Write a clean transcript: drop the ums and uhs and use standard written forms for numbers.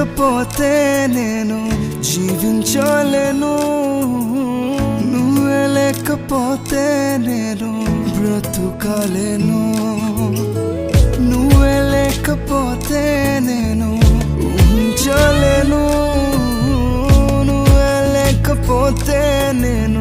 లేకపోతే నేను జీవించలేను, నువ్వే లేకపోతే నేను బ్రతుకలేను, నువ్వే లేకపోతే నేను ఊహించలేను, నువ్వే లేకపోతే నేను